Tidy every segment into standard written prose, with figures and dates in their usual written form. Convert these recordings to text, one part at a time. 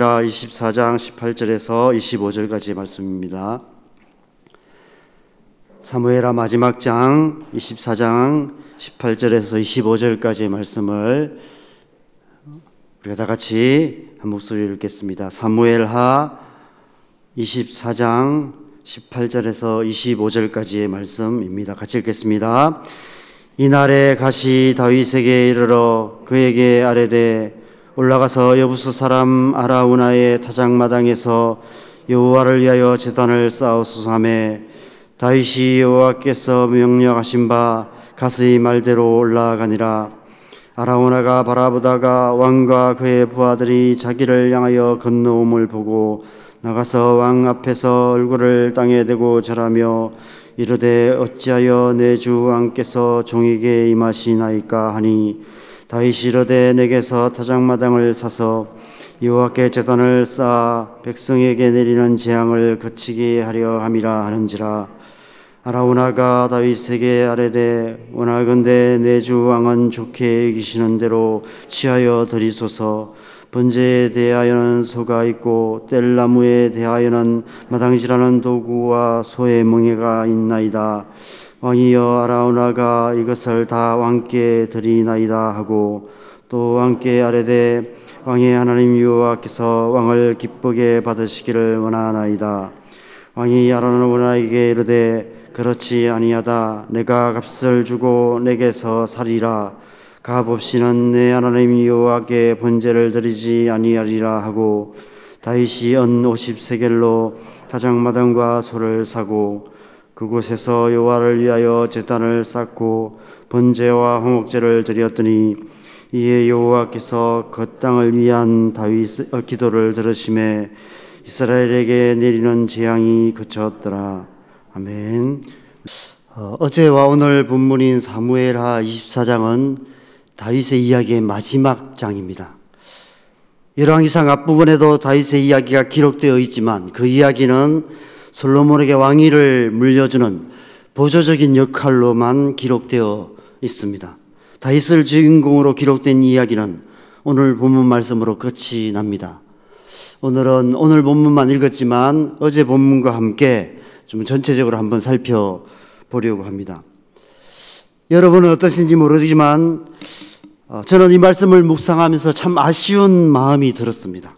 사무엘하 24장 18절에서 25절까지의 말씀입니다. 사무엘하 마지막 장 24장 18절에서 25절까지의 말씀을 우리가 다 같이 한 목소리로 읽겠습니다. 사무엘하 24장 18절에서 25절까지의 말씀입니다. 같이 읽겠습니다. 이날에 갓이 다윗에게 이르러 그에게 아뢰되 올라가서 여부스 사람 아라우나의 타작마당에서 여호와를 위하여 제단을 쌓으소서 하며 다윗이 여호와께서 명령하신 바 갓의 말대로 올라가니라. 아라우나가 바라보다가 왕과 그의 부하들이 자기를 향하여 건너옴을 보고 나가서 왕 앞에서 얼굴을 땅에 대고 절하며 이르되 어찌하여 내 주 왕께서 종에게 임하시나이까 하니 다윗이 이르되 내게서 타작마당을 사서 여호와께 제단을 쌓아 백성에게 내리는 재앙을 그치게 하려 함이라 하는지라. 아라우나가 다윗에게 아뢰되 원하건대 내 주 왕은 좋게 여기시는 대로 취하여 드리소서. 번제에 대하여는 소가 있고 뗄나무에 대하여는 마당질하는 도구와 소의 멍에가 있나이다. 왕이여 아라우나가 이것을 다 왕께 드리나이다 하고 또 왕께 아뢰되 왕의 하나님 여호와께서 왕을 기쁘게 받으시기를 원하나이다. 왕이 아라우나에게 이르되 그렇지 아니하다. 내가 값을 주고 내게서 살이라. 값 없이는 내 하나님 여호와께 번제를 드리지 아니하리라 하고 다윗이 은 50세겔로 타작마당과 소를 사고 그곳에서 여호와를 위하여 제단을 쌓고 번제와 화목제를 드렸더니 이에 여호와께서 그 땅을 위한 다윗의 기도를 들으시매 이스라엘에게 내리는 재앙이 그쳤더라. 아멘. 어제와 오늘 본문인 사무엘하 24장은 다윗의 이야기의 마지막 장입니다. 열왕기상 앞부분에도 다윗의 이야기가 기록되어 있지만 그 이야기는 솔로몬에게 왕위를 물려주는 보조적인 역할로만 기록되어 있습니다. 다윗을 주인공으로 기록된 이야기는 오늘 본문 말씀으로 끝이 납니다. 오늘은 오늘 본문만 읽었지만 어제 본문과 함께 좀 전체적으로 한번 살펴보려고 합니다. 여러분은 어떠신지 모르지만 저는 이 말씀을 묵상하면서 참 아쉬운 마음이 들었습니다.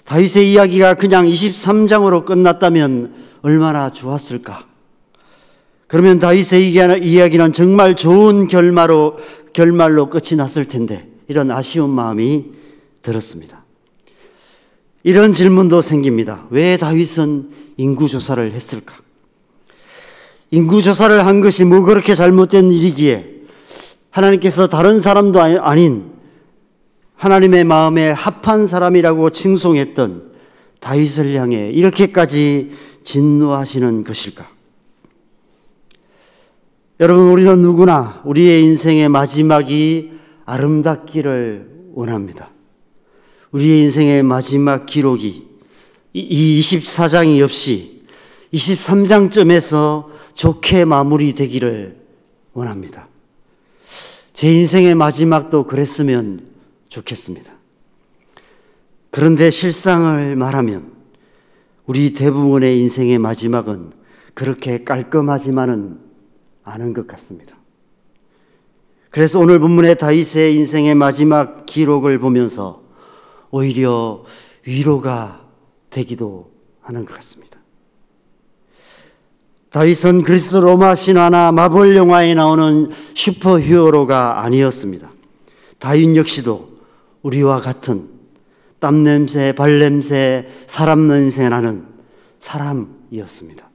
다윗의 이야기가 그냥 23장으로 끝났다면 얼마나 좋았을까? 그러면 다윗의 이야기는 정말 좋은 결말로 끝이 났을 텐데 이런 아쉬운 마음이 들었습니다. 이런 질문도 생깁니다. 왜 다윗은 인구조사를 했을까? 인구조사를 한 것이 뭐 그렇게 잘못된 일이기에 하나님께서 다른 사람도 아닌 하나님의 마음에 합한 사람이라고 칭송했던 다윗을 향해 이렇게까지 진노하시는 것일까? 여러분, 우리는 누구나 우리의 인생의 마지막이 아름답기를 원합니다. 우리의 인생의 마지막 기록이 이 24장이 없이 23장쯤에서 좋게 마무리되기를 원합니다. 제 인생의 마지막도 그랬으면 좋겠습니다. 그런데 실상을 말하면 우리 대부분의 인생의 마지막은 그렇게 깔끔하지만은 않은 것 같습니다. 그래서 오늘 본문의 다윗의 인생의 마지막 기록을 보면서 오히려 위로가 되기도 하는 것 같습니다. 다윗은 그리스 로마 신화나 마블 영화에 나오는 슈퍼히어로가 아니었습니다. 다윗 역시도 우리와 같은 땀냄새, 발냄새, 사람 냄새 나는 사람이었습니다.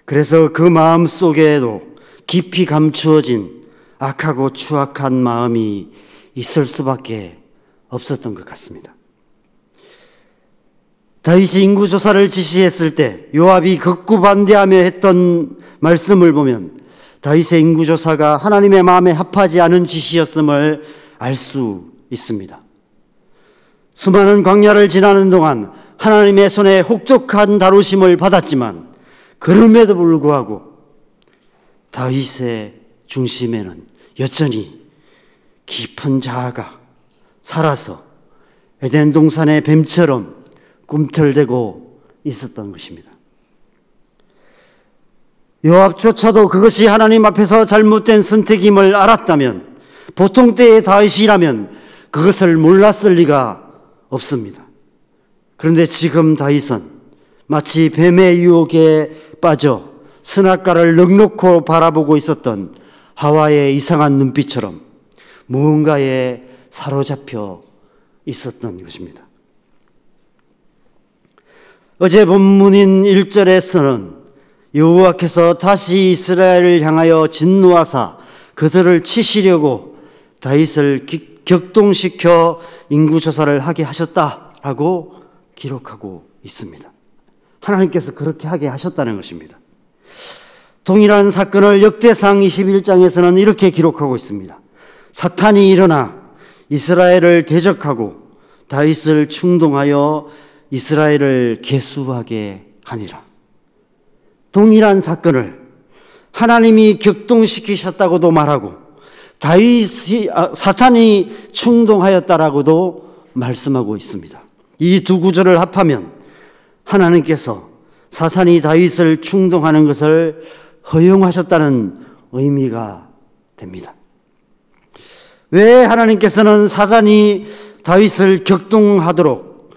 그래서 그 마음 속에도 깊이 감추어진 악하고 추악한 마음이 있을 수밖에 없었던 것 같습니다. 다윗이 인구조사를 지시했을 때 요압이 극구 반대하며 했던 말씀을 보면 다윗의 인구조사가 하나님의 마음에 합하지 않은 지시였음을 알 수 있습니다. 수많은 광야를 지나는 동안 하나님의 손에 혹독한 다루심을 받았지만 그럼에도 불구하고 다윗의 중심에는 여전히 깊은 자아가 살아서 에덴 동산의 뱀처럼 꿈틀대고 있었던 것입니다. 요압조차도 그것이 하나님 앞에서 잘못된 선택임을 알았다면, 보통 때의 다윗이라면 그것을 몰랐을 리가 없습니다. 그런데 지금 다윗은 마치 뱀의 유혹에 빠져 선악과를 넉넉히 바라보고 있었던 하와의 이상한 눈빛처럼 무언가에 사로잡혀 있었던 것입니다. 어제 본문인 1절에서는 여호와께서 다시 이스라엘을 향하여 진노하사 그들을 치시려고 다윗을 격동시켜 인구조사를 하게 하셨다라고 기록하고 있습니다. 하나님께서 그렇게 하게 하셨다는 것입니다. 동일한 사건을 역대상 21장에서는 이렇게 기록하고 있습니다. 사탄이 일어나 이스라엘을 대적하고 다윗을 충동하여 이스라엘을 계수하게 하니라. 동일한 사건을 하나님이 격동시키셨다고도 말하고 사탄이 충동하였다라고도 말씀하고 있습니다. 이 두 구절을 합하면 하나님께서 사탄이 다윗을 충동하는 것을 허용하셨다는 의미가 됩니다. 왜 하나님께서는 사탄이 다윗을 격동하도록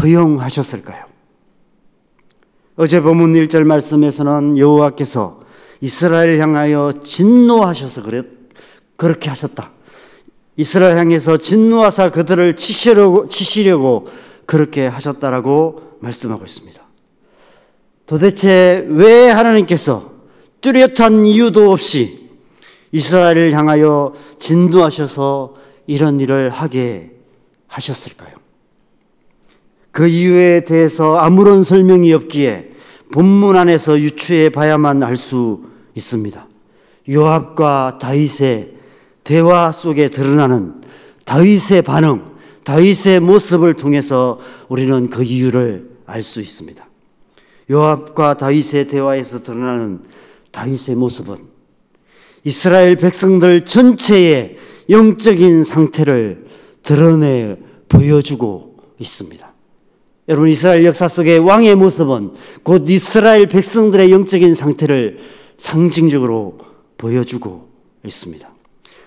허용하셨을까요? 어제 본문 1절 말씀에서는 여호와께서 이스라엘을 향하여 진노하셔서 그렇게 하셨다. 이스라엘 향해서 진노하사 그들을 치시려고 그렇게 하셨다라고 말씀하고 있습니다. 도대체 왜 하나님께서 뚜렷한 이유도 없이 이스라엘을 향하여 진노하셔서 이런 일을 하게 하셨을까요? 그 이유에 대해서 아무런 설명이 없기에 본문 안에서 유추해 봐야만 알 수 있습니다. 요압과 다윗의 대화 속에 드러나는 다윗의 반응, 다윗의 모습을 통해서 우리는 그 이유를 알 수 있습니다. 요압과 다윗의 대화에서 드러나는 다윗의 모습은 이스라엘 백성들 전체의 영적인 상태를 드러내 보여주고 있습니다. 여러분, 이스라엘 역사 속의 왕의 모습은 곧 이스라엘 백성들의 영적인 상태를 상징적으로 보여주고 있습니다.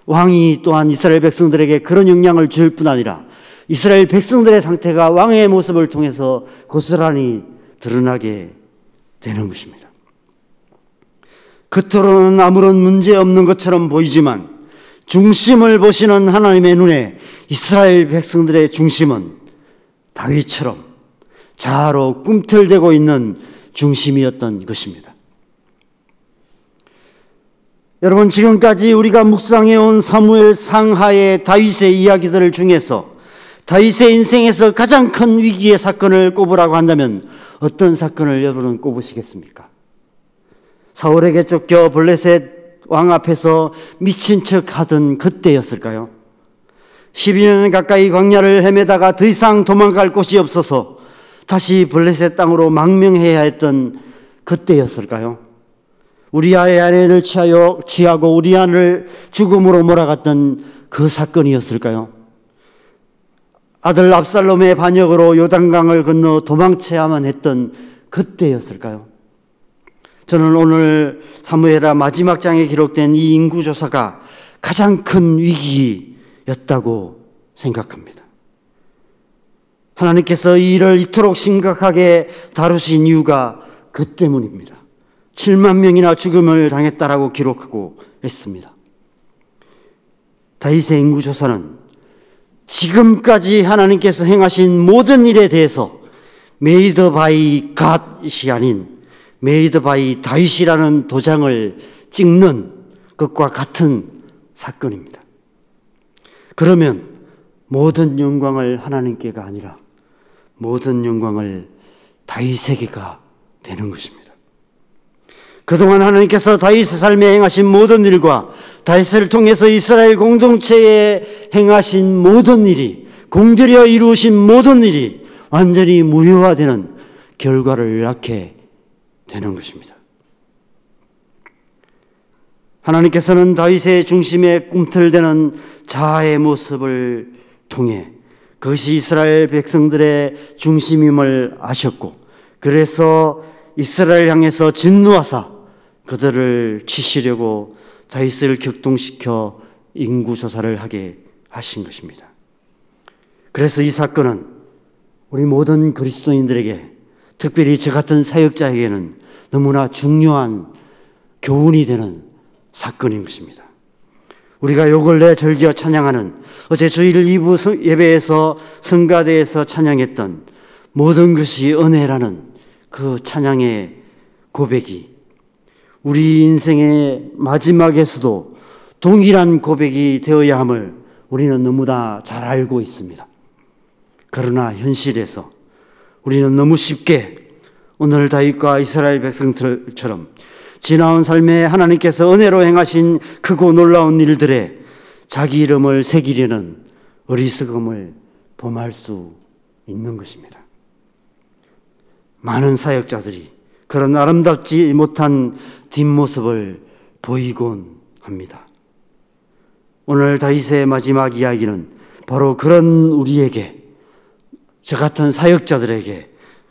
왕이 또한 이스라엘 백성들에게 그런 영향을 줄 뿐 아니라 이스라엘 백성들의 상태가 왕의 모습을 통해서 고스란히 드러나게 되는 것입니다. 겉으로는 아무런 문제 없는 것처럼 보이지만 중심을 보시는 하나님의 눈에 이스라엘 백성들의 중심은 다윗처럼 자아로 꿈틀대고 있는 중심이었던 것입니다. 여러분, 지금까지 우리가 묵상해온 사무엘 상하의 다윗의 이야기들 중에서 다윗의 인생에서 가장 큰 위기의 사건을 꼽으라고 한다면 어떤 사건을 여러분은 꼽으시겠습니까? 사울에게 쫓겨 블레셋 왕 앞에서 미친 척 하던 그때였을까요? 12년 가까이 광야를 헤매다가 더 이상 도망갈 곳이 없어서 다시 블레셋 땅으로 망명해야 했던 그때였을까요? 우리아의 아내를 취하고 우리아를 죽음으로 몰아갔던 그 사건이었을까요? 아들 압살롬의 반역으로 요단강을 건너 도망쳐야만 했던 그때였을까요? 저는 오늘 사무엘하 마지막 장에 기록된 이 인구조사가 가장 큰 위기였다고 생각합니다. 하나님께서 이 일을 이토록 심각하게 다루신 이유가 그 때문입니다. 7만 명이나 죽음을 당했다라고 기록하고 있습니다. 다윗의 인구조사는 지금까지 하나님께서 행하신 모든 일에 대해서 메이드 바이 갓이 아닌 메이드 바이 다윗이라는 도장을 찍는 것과 같은 사건입니다. 그러면 모든 영광을 하나님께가 아니라 모든 영광을 다윗에게가 되는 것입니다. 그동안 하나님께서 다윗의 삶에 행하신 모든 일과 다윗을 통해서 이스라엘 공동체에 행하신 모든 일이, 공들여 이루신 모든 일이 완전히 무효화되는 결과를 낳게 되는 것입니다. 하나님께서는 다윗의 중심에 꿈틀대는 자아의 모습을 통해 그것이 이스라엘 백성들의 중심임을 아셨고, 그래서 이스라엘 향해서 진노하사 그들을 치시려고 다윗을 격동시켜 인구조사를 하게 하신 것입니다. 그래서 이 사건은 우리 모든 그리스도인들에게, 특별히 저 같은 사역자에게는 너무나 중요한 교훈이 되는 사건인 것입니다. 우리가 요 근래 즐겨 찬양하는, 어제 주일 2부 예배에서 성가대에서 찬양했던 모든 것이 은혜라는 그 찬양의 고백이 우리 인생의 마지막에서도 동일한 고백이 되어야 함을 우리는 너무나 잘 알고 있습니다. 그러나 현실에서 우리는 너무 쉽게 오늘 다윗과 이스라엘 백성들처럼 지나온 삶에 하나님께서 은혜로 행하신 크고 놀라운 일들에 자기 이름을 새기려는 어리석음을 범할 수 있는 것입니다. 많은 사역자들이 그런 아름답지 못한 뒷모습을 보이곤 합니다. 오늘 다윗의 마지막 이야기는 바로 그런 우리에게, 저 같은 사역자들에게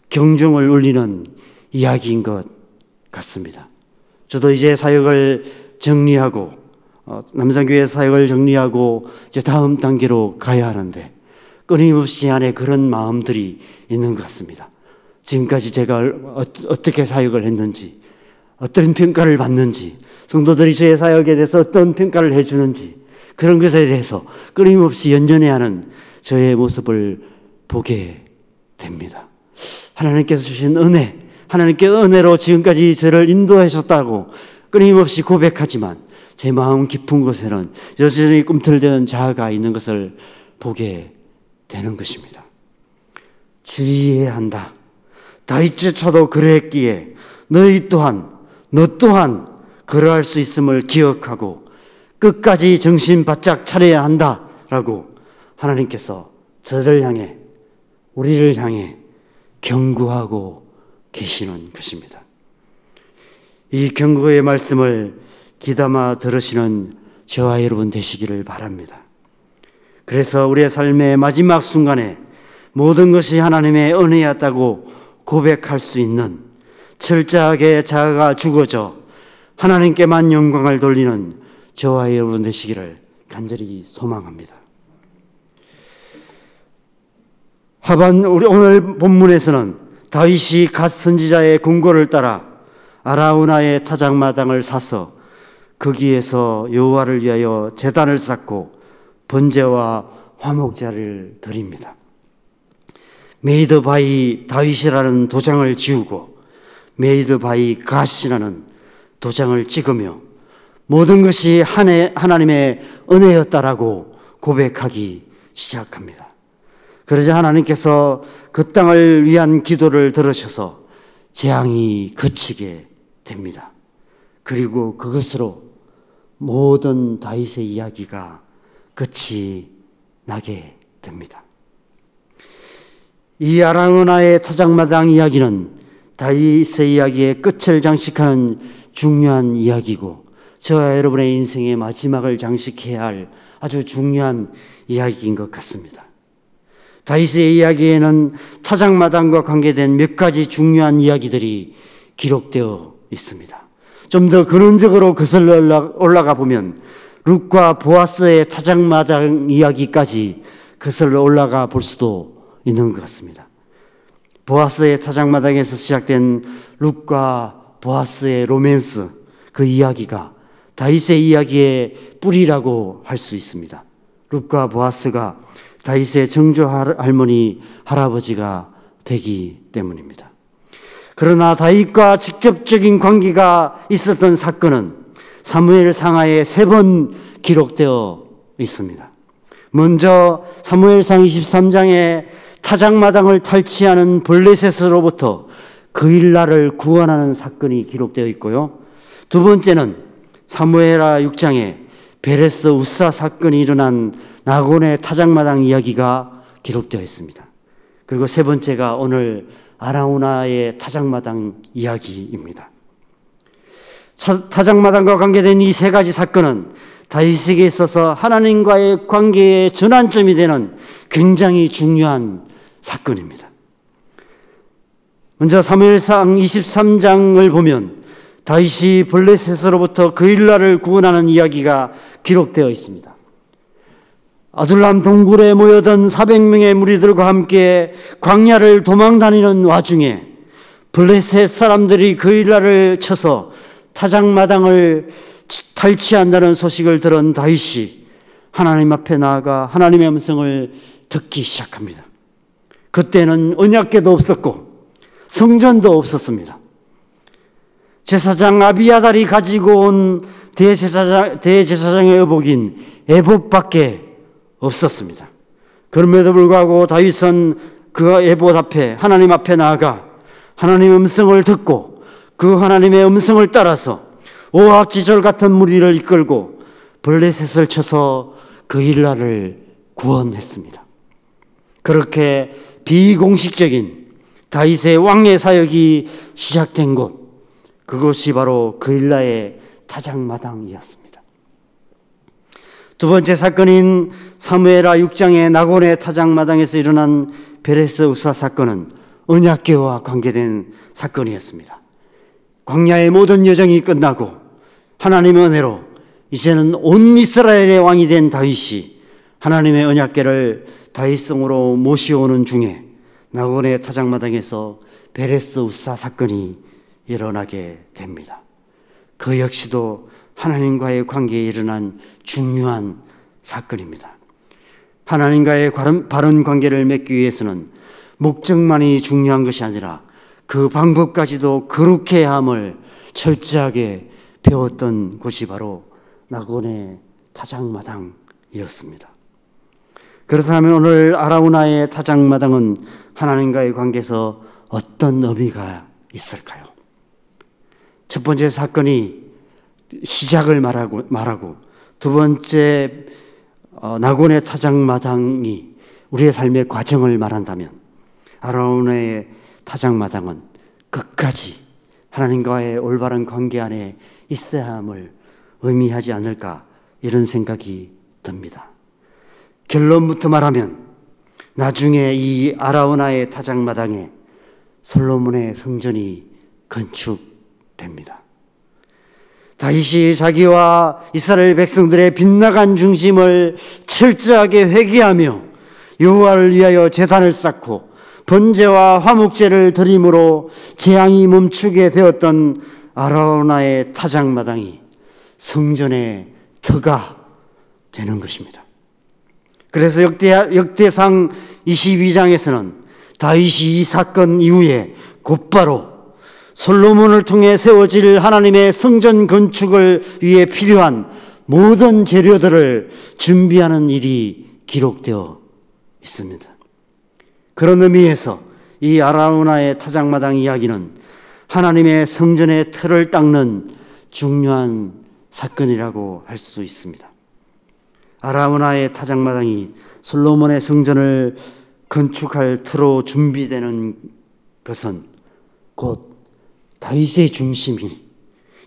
경종을 울리는 이야기인 것 같습니다. 저도 이제 사역을 정리하고, 남산교회 사역을 정리하고 이제 다음 단계로 가야 하는데 끊임없이 안에 그런 마음들이 있는 것 같습니다. 지금까지 제가 어떻게 사역을 했는지, 어떤 평가를 받는지, 성도들이 저의 사역에 대해서 어떤 평가를 해주는지, 그런 것에 대해서 끊임없이 연연해하는 저의 모습을 보게 됩니다. 하나님께서 주신 은혜, 하나님께 은혜로 지금까지 저를 인도하셨다고 끊임없이 고백하지만 제 마음 깊은 곳에는 여전히 꿈틀대는 자아가 있는 것을 보게 되는 것입니다. 주의해야 한다. 다윗조차도 그랬기에 너희 또한, 너 또한 그러할 수 있음을 기억하고 끝까지 정신 바짝 차려야 한다라고 하나님께서 저를 향해, 우리를 향해 경고하고 계시는 것입니다. 이 경고의 말씀을 귀담아 들으시는 저와 여러분 되시기를 바랍니다. 그래서 우리의 삶의 마지막 순간에 모든 것이 하나님의 은혜였다고 고백할 수 있는 철저하게 자아가 죽어져 하나님께만 영광을 돌리는 저와 여러분 되시기를 간절히 소망합니다. 우리 오늘 본문에서는 다윗이 갓 선지자의 궁고를 따라 아라우나의 타작마당을 사서 거기에서 여호와를 위하여 제단을 쌓고 번제와 화목제를 드립니다. 메이드 바이 다윗이라는 도장을 지우고 메이드 바이 갓이라는 도장을 찍으며 모든 것이 하나님의 은혜였다라고 고백하기 시작합니다. 그러자 하나님께서 그 땅을 위한 기도를 들으셔서 재앙이 그치게 됩니다. 그리고 그것으로 모든 다윗의 이야기가 끝이 나게 됩니다. 이 아라우나의 타작마당 이야기는 다윗의 이야기의 끝을 장식하는 중요한 이야기고 저와 여러분의 인생의 마지막을 장식해야 할 아주 중요한 이야기인 것 같습니다. 다윗의 이야기에는 타작마당과 관계된 몇 가지 중요한 이야기들이 기록되어 있습니다. 좀 더 근원적으로 거슬러 올라가 보면 룻과 보아스의 타작마당 이야기까지 거슬러 올라가 볼 수도 있는 것 같습니다. 보아스의 타작마당에서 시작된 룻과 보아스의 로맨스, 그 이야기가 다윗의 이야기의 뿌리라고 할 수 있습니다. 룻과 보아스가 다윗의 정조 할머니, 할아버지가 되기 때문입니다. 그러나 다윗과 직접적인 관계가 있었던 사건은 사무엘 상하에 3번 기록되어 있습니다. 먼저 사무엘상 23장에 타작마당을 탈취하는 블레셋으로부터 그 일날을 구원하는 사건이 기록되어 있고요. 두 번째는 사무엘하 6장에 베레스 우사 사건이 일어난 나곤의 타작마당 이야기가 기록되어 있습니다. 그리고 세 번째가 오늘 아라우나의 타작마당 이야기입니다. 타작마당과 관계된 이 세 가지 사건은 다윗에게 있어서 하나님과의 관계의 전환점이 되는 굉장히 중요한 사건입니다. 먼저 사무엘상 23장을 보면 다윗이 블레셋으로부터 그일라를 구원하는 이야기가 기록되어 있습니다. 아둘람 동굴에 모여든 400명의 무리들과 함께 광야를 도망다니는 와중에 블레셋 사람들이 그일라를 쳐서 타작마당을 탈취한다는 소식을 들은 다윗이 하나님 앞에 나아가 하나님의 음성을 듣기 시작합니다. 그때는 언약궤도 없었고 성전도 없었습니다. 제사장 아비아달이 가지고 온 대제사장의 의복인 에봇밖에 없었습니다. 그럼에도 불구하고 다윗은 그 에봇 앞에 하나님 앞에 나아가 하나님의 음성을 듣고 그 하나님의 음성을 따라서 오합지졸 같은 무리를 이끌고 블레셋을 쳐서 그일라를 구원했습니다. 그렇게 비공식적인 다윗의 왕의 사역이 시작된 곳, 그것이 바로 그일라의 타작마당이었습니다. 두 번째 사건인 사무엘하 6장의 나곤의 타작마당에서 일어난 베레스 우사 사건은 언약궤와 관계된 사건이었습니다. 광야의 모든 여정이 끝나고 하나님의 은혜로 이제는 온 이스라엘의 왕이 된 다윗이 하나님의 언약궤를 다윗성으로 모시오는 중에 나곤의 타작마당에서 베레스 우사 사건이 일어나게 됩니다. 그 역시도 하나님과의 관계에 일어난 중요한 사건입니다. 하나님과의 바른 관계를 맺기 위해서는 목적만이 중요한 것이 아니라 그 방법까지도 거룩해야 함을 철저하게 배웠던 곳이 바로 나곤의 타작마당이었습니다. 그렇다면 오늘 아라우나의 타작마당은 하나님과의 관계에서 어떤 의미가 있을까요? 첫 번째 사건이 시작을 말하고 두 번째 나곤의 타작마당이 우리의 삶의 과정을 말한다면 아라우나의 타작마당은 끝까지 하나님과의 올바른 관계 안에 있어야 함을 의미하지 않을까, 이런 생각이 듭니다. 결론부터 말하면 나중에 이 아라우나의 타작마당에 솔로몬의 성전이 건축됩니다. 다윗이 자기와 이스라엘 백성들의 빗나간 중심을 철저하게 회개하며 여호와를 위하여 제단을 쌓고 번제와 화목제를 드림으로 재앙이 멈추게 되었던 아라우나의 타작마당이 성전의 터가 되는 것입니다. 그래서 역대상 22장에서는 다윗이 이 사건 이후에 곧바로 솔로몬을 통해 세워질 하나님의 성전 건축을 위해 필요한 모든 재료들을 준비하는 일이 기록되어 있습니다. 그런 의미에서 이 아라우나의 타작마당 이야기는 하나님의 성전의 틀을 닦는 중요한 사건이라고 할 수 있습니다. 아라우나의 타작마당이 솔로몬의 성전을 건축할 터로 준비되는 것은 곧 다윗의 중심이,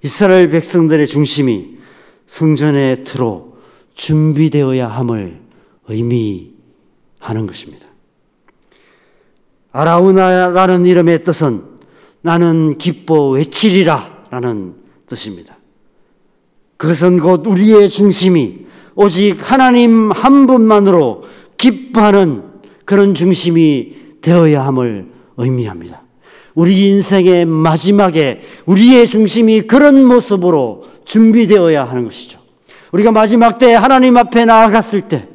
이스라엘 백성들의 중심이 성전의 터로 준비되어야 함을 의미하는 것입니다. 아라우나라는 이름의 뜻은 나는 기뻐 외치리라 라는 뜻입니다. 그것은 곧 우리의 중심이 오직 하나님 한 분만으로 기뻐하는 그런 중심이 되어야 함을 의미합니다. 우리 인생의 마지막에 우리의 중심이 그런 모습으로 준비되어야 하는 것이죠. 우리가 마지막 때 하나님 앞에 나아갔을 때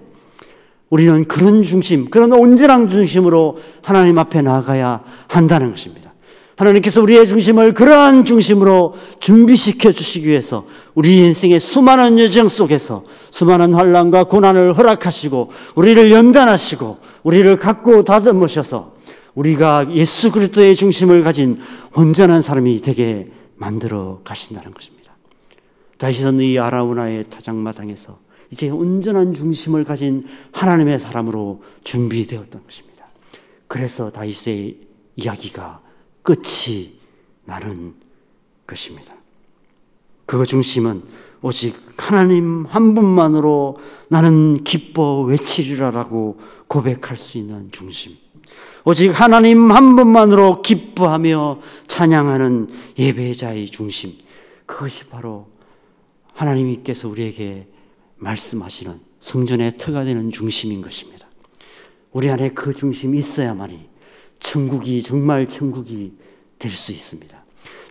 우리는 그런 중심, 그런 온전한 중심으로 하나님 앞에 나아가야 한다는 것입니다. 하나님께서 우리의 중심을 그러한 중심으로 준비시켜 주시기 위해서 우리 인생의 수많은 여정 속에서 수많은 환난과 고난을 허락하시고 우리를 연단하시고 우리를 갖고 다듬으셔서 우리가 예수 그리스도의 중심을 가진 온전한 사람이 되게 만들어 가신다는 것입니다. 다윗은 이 아라우나의 타작마당에서 이제 온전한 중심을 가진 하나님의 사람으로 준비되었던 것입니다. 그래서 다윗의 이야기가 끝이 나는 것입니다. 그 중심은 오직 하나님 한 분만으로 나는 기뻐 외치리라라고 고백할 수 있는 중심, 오직 하나님 한 분만으로 기뻐하며 찬양하는 예배자의 중심, 그것이 바로 하나님께서 우리에게 말씀하시는 성전의 터가 되는 중심인 것입니다. 우리 안에 그 중심이 있어야만이 천국이 정말 천국이 될 수 있습니다.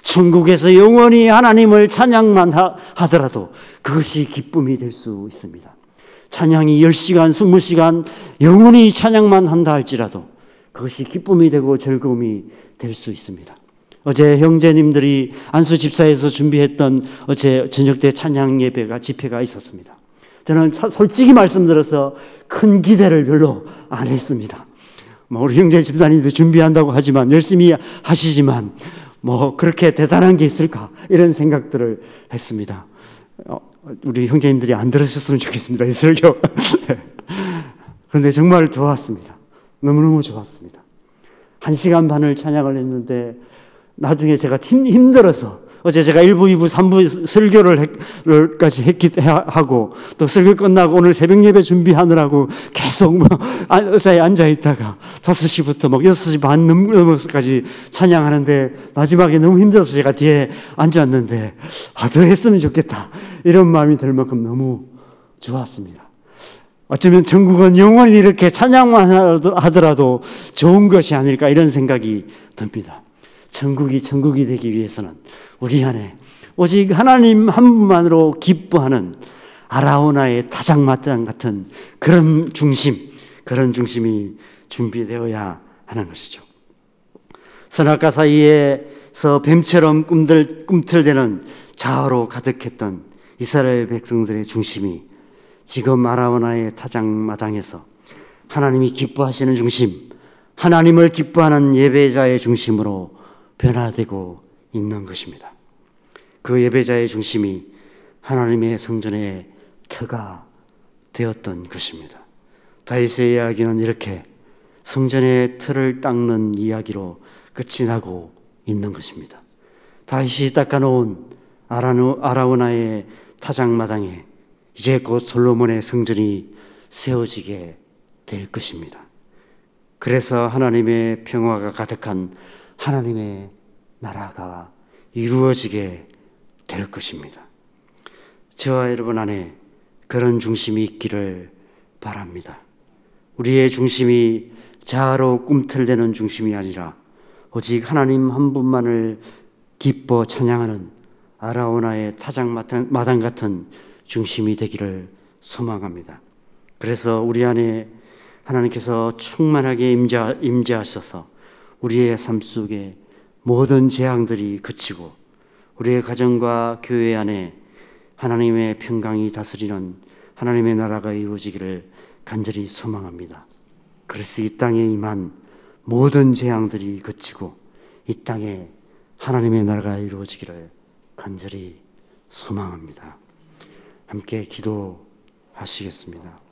천국에서 영원히 하나님을 찬양만 하더라도 그것이 기쁨이 될 수 있습니다. 찬양이 10시간, 20시간 영원히 찬양만 한다 할지라도 그것이 기쁨이 되고 즐거움이 될 수 있습니다. 어제 형제님들이 안수 집사에서 준비했던 어제 저녁 때 찬양 예배가 집회가 있었습니다. 저는 솔직히 말씀드려서 큰 기대를 별로 안 했습니다. 우리 형제 집사님도 준비한다고 하지만 열심히 하시지만 그렇게 대단한 게 있을까 이런 생각들을 했습니다. 우리 형제님들이 안 들으셨으면 좋겠습니다, 이 설교. 그런데 정말 좋았습니다. 너무너무 좋았습니다. 1시간 반을 찬양을 했는데 나중에 제가 힘들어서 어제 제가 1부, 2부, 3부 설교를까지 하고 또 설교 끝나고 오늘 새벽 예배 준비하느라고 계속 의자에 앉아 있다가 5시부터 6시 반 넘어서까지 찬양하는데 마지막에 너무 힘들어서 제가 뒤에 앉았는데 더 했으면 좋겠다 이런 마음이 들 만큼 너무 좋았습니다. 어쩌면 천국은 영원히 이렇게 찬양만 하더라도 좋은 것이 아닐까 이런 생각이 듭니다. 천국이 되기 위해서는 우리 안에 오직 하나님 한 분만으로 기뻐하는 아라우나의 타작마당 같은 그런 중심이 준비되어야 하는 것이죠. 선악과 사이에서 뱀처럼 꿈틀대는 자아로 가득했던 이스라엘 백성들의 중심이 지금 아라우나의 타작마당에서 하나님이 기뻐하시는 중심, 하나님을 기뻐하는 예배자의 중심으로 변화되고 있는 것입니다. 그 예배자의 중심이 하나님의 성전의 터가 되었던 것입니다. 다윗의 이야기는 이렇게 성전의 터를 닦는 이야기로 끝이 나고 있는 것입니다. 다윗이 닦아놓은 아라우나의 타작마당에 이제 곧 솔로몬의 성전이 세워지게 될 것입니다. 그래서 하나님의 평화가 가득한 하나님의 나라가 이루어지게 될 것입니다. 저와 여러분 안에 그런 중심이 있기를 바랍니다. 우리의 중심이 자아로 꿈틀대는 중심이 아니라 오직 하나님 한 분만을 기뻐 찬양하는 아라우나의 타작마당 같은 중심이 되기를 소망합니다. 그래서 우리 안에 하나님께서 충만하게 임재하셔서 우리의 삶 속에 모든 재앙들이 그치고 우리의 가정과 교회 안에 하나님의 평강이 다스리는 하나님의 나라가 이루어지기를 간절히 소망합니다. 그래서 이 땅에 임한 모든 재앙들이 그치고 이 땅에 하나님의 나라가 이루어지기를 간절히 소망합니다. 함께 기도하시겠습니다.